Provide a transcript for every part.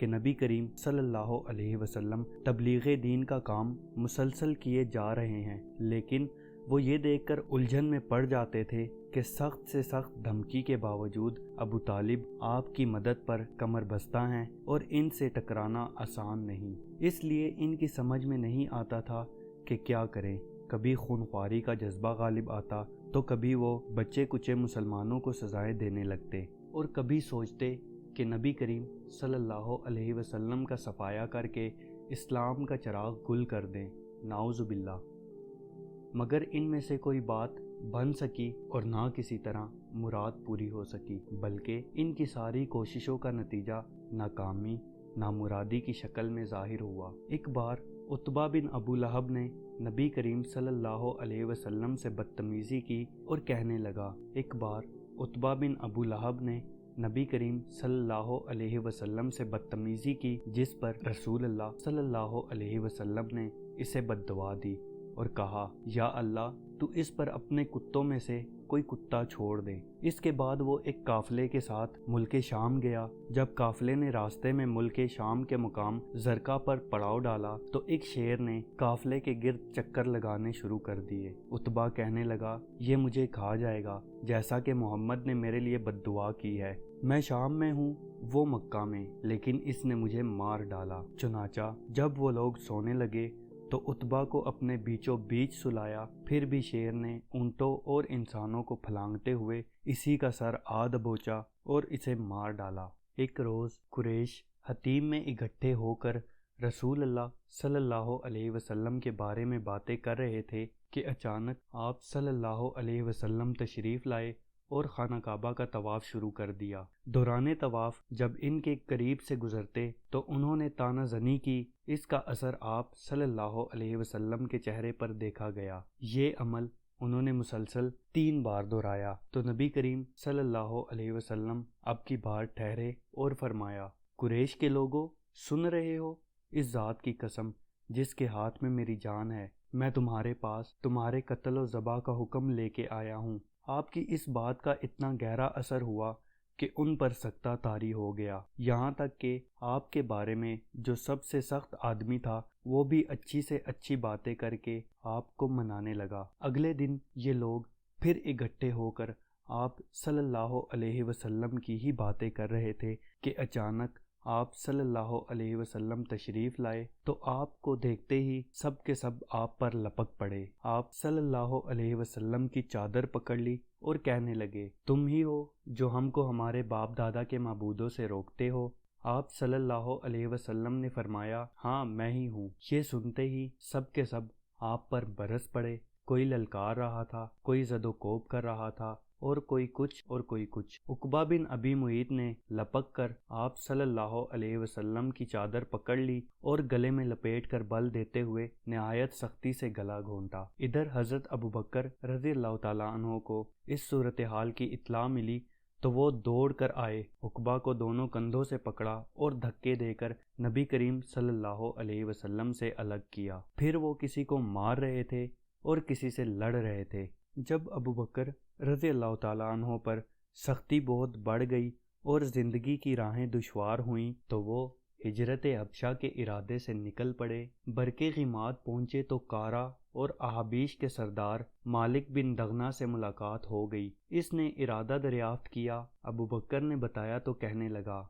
کہ نبی کریم صلی اللہ علیہ وسلم تبلیغ دین کا کام مسلسل کیے جا رہے ہیں، لیکن وہ یہ دیکھ کر الجھن میں پڑ جاتے تھے کہ سخت سے سخت دھمکی کے باوجود ابو طالب آپ کی مدد پر کمر بستہ ہیں اور ان سے ٹکرانا آسان نہیں۔ اس لیے ان کی سمجھ میں نہیں آتا تھا کہ کیا کریں۔ کبھی خونخواری کا جذبہ غالب آتا تو کبھی وہ بچے کچے مسلمانوں کو سزائیں دینے لگتے، اور کبھی سوچتے کہ نبی کریم صلی اللہ علیہ وسلم کا صفایا کر کے اسلام کا چراغ گل کر دیں، نعوذ باللہ۔ مگر ان میں سے کوئی بات بن سکی اور نہ کسی طرح مراد پوری ہو سکی، بلکہ ان کی ساری کوششوں کا نتیجہ ناکامی، نامرادی کی شکل میں ظاہر ہوا۔ ایک بار عتبہ بن ابو لہب نے نبی کریم صلی اللہ علیہ وسلم سے بدتمیزی کی اور کہنے لگا نبی کریم صلی اللہ علیہ وسلم سے بدتمیزی کی، جس پر رسول اللہ صلی اللہ علیہ وسلم نے اسے بد دعا دی اور کہا، یا اللہ تو اس پر اپنے کتوں میں سے کوئی کتا چھوڑ دے۔ اس کے بعد وہ ایک قافلے کے ساتھ ملک شام گیا۔ جب قافلے نے راستے میں ملک شام کے مقام زرقہ پر پڑاؤ ڈالا تو ایک شیر نے قافلے کے گرد چکر لگانے شروع کر دیے۔ عتبہ کہنے لگا، یہ مجھے کھا جائے گا، جیسا کہ محمد نے میرے لیے بد دعا کی ہے۔ میں شام میں ہوں، وہ مکہ میں، لیکن اس نے مجھے مار ڈالا۔ چنانچہ جب وہ لوگ سونے لگے تو عتبہ کو اپنے بیچوں بیچ سلایا۔ پھر بھی شیر نے اونٹوں اور انسانوں کو پھلانگتے ہوئے اسی کا سر آ دبوچا اور اسے مار ڈالا۔ ایک روز قریش حطیم میں اکٹھے ہو کر رسول اللہ صلی اللہ علیہ وسلم کے بارے میں باتیں کر رہے تھے کہ اچانک آپ صلی اللہ علیہ وسلم تشریف لائے اور خانہ کعبہ کا طواف شروع کر دیا۔ دوران طواف جب ان کے قریب سے گزرتے تو انہوں نے طعنہ زنی کی۔ اس کا اثر آپ صلی اللہ علیہ وسلم کے چہرے پر دیکھا گیا۔ یہ عمل انہوں نے مسلسل 3 بار دہرایا تو نبی کریم صلی اللہ علیہ وسلم اب کی بار ٹھہرے اور فرمایا، قریش کے لوگوں، سن رہے ہو؟ اس ذات کی قسم جس کے ہاتھ میں میری جان ہے، میں تمہارے پاس تمہارے قتل و ذبح کا حکم لے کے آیا ہوں۔ آپ کی اس بات کا اتنا گہرا اثر ہوا کہ ان پر سکتہ طاری ہو گیا، یہاں تک کہ آپ کے بارے میں جو سب سے سخت آدمی تھا وہ بھی اچھی سے اچھی باتیں کر کے آپ کو منانے لگا۔ اگلے دن یہ لوگ پھر اکٹھے ہو کر آپ صلی اللہ علیہ وسلم کی ہی باتیں کر رہے تھے کہ اچانک آپ صلی اللہ علیہ وسلم تشریف لائے تو آپ کو دیکھتے ہی سب کے سب آپ پر لپک پڑے۔ آپ صلی اللہ علیہ وسلم کی چادر پکڑ لی اور کہنے لگے، تم ہی ہو جو ہم کو ہمارے باپ دادا کے معبودوں سے روکتے ہو؟ آپ صلی اللہ علیہ وسلم نے فرمایا، ہاں میں ہی ہوں۔ یہ سنتے ہی سب کے سب آپ پر برس پڑے۔ کوئی للکار رہا تھا، کوئی زد و کوب کر رہا تھا، اور کوئی کچھ اور کوئی کچھ۔ عقبہ بن ابی معیط نے لپک کر آپ صلی اللہ علیہ وسلم کی چادر پکڑ لی اور گلے میں لپیٹ کر بل دیتے ہوئے نہایت سختی سے گلا گھونٹا۔ ادھر حضرت ابوبکر رضی اللہ تعالیٰ عنہ کو اس صورتحال کی اطلاع ملی تو وہ دوڑ کر آئے، عقبہ کو دونوں کندھوں سے پکڑا اور دھکے دے کر نبی کریم صلی اللہ علیہ وسلم سے الگ کیا۔ پھر وہ کسی کو مار رہے تھے اور کسی سے لڑ رہے تھے۔ جب ابوبکر رضی اللہ تعالیٰ عنہ پر سختی بہت بڑھ گئی اور زندگی کی راہیں دشوار ہوئیں تو وہ ہجرت حبشہ کے ارادے سے نکل پڑے۔ برق غیماد پہنچے تو کارا اور احابیش کے سردار مالک بن دغنہ سے ملاقات ہو گئی۔ اس نے ارادہ دریافت کیا۔ ابوبکر نے بتایا تو کہنے لگا،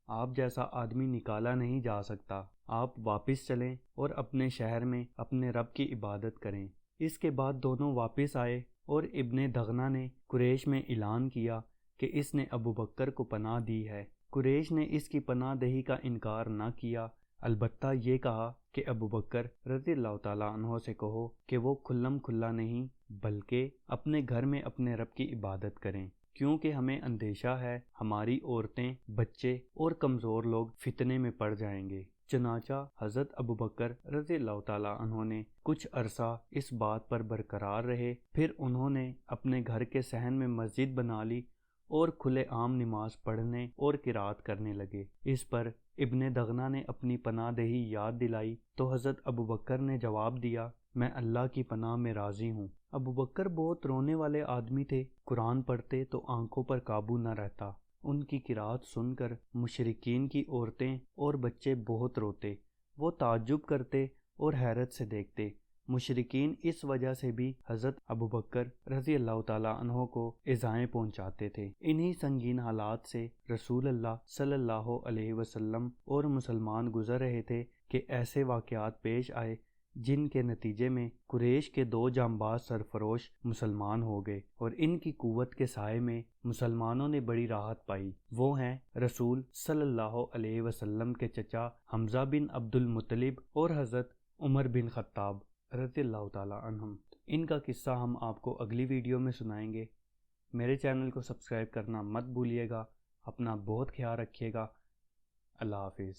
آپ جیسا آدمی نکالا نہیں جا سکتا، آپ واپس چلیں اور اپنے شہر میں اپنے رب کی عبادت کریں۔ اس کے بعد دونوں واپس آئے اور ابن دغنہ نے قریش میں اعلان کیا کہ اس نے ابوبکر کو پناہ دی ہے۔ قریش نے اس کی پناہ دہی کا انکار نہ کیا، البتہ یہ کہا کہ ابوبکر رضی اللہ تعالیٰ عنہ سے کہو کہ وہ کھلم کھلا نہیں بلکہ اپنے گھر میں اپنے رب کی عبادت کریں، کیونکہ ہمیں اندیشہ ہے ہماری عورتیں، بچے اور کمزور لوگ فتنے میں پڑ جائیں گے۔ چنانچہ حضرت ابوبکر رضی اللہ تعالیٰ عنہ نے کچھ عرصہ اس بات پر برقرار رہے، پھر انہوں نے اپنے گھر کے صحن میں مسجد بنا لی اور کھلے عام نماز پڑھنے اور قرات کرنے لگے۔ اس پر ابن دغنہ نے اپنی پناہ دہی یاد دلائی تو حضرت ابوبکر نے جواب دیا، میں اللہ کی پناہ میں راضی ہوں۔ ابوبکر بہت رونے والے آدمی تھے، قرآن پڑھتے تو آنکھوں پر قابو نہ رہتا۔ ان کی قرات سن کر مشرکین کی عورتیں اور بچے بہت روتے، وہ تعجب کرتے اور حیرت سے دیکھتے۔ مشرکین اس وجہ سے بھی حضرت ابوبکر رضی اللہ تعالیٰ عنہ کو ایذائیں پہنچاتے تھے۔ انہی سنگین حالات سے رسول اللہ صلی اللہ علیہ وسلم اور مسلمان گزر رہے تھے کہ ایسے واقعات پیش آئے جن کے نتیجے میں قریش کے 2 جانباز سرفروش مسلمان ہو گئے، اور ان کی قوت کے سائے میں مسلمانوں نے بڑی راحت پائی۔ وہ ہیں رسول صلی اللہ علیہ وسلم کے چچا حمزہ بن عبد المطلب اور حضرت عمر بن خطاب رضی اللہ تعالیٰ عنہم۔ ان کا قصہ ہم آپ کو اگلی ویڈیو میں سنائیں گے۔ میرے چینل کو سبسکرائب کرنا مت بھولیے گا۔ اپنا بہت خیال رکھیے گا۔ اللہ حافظ۔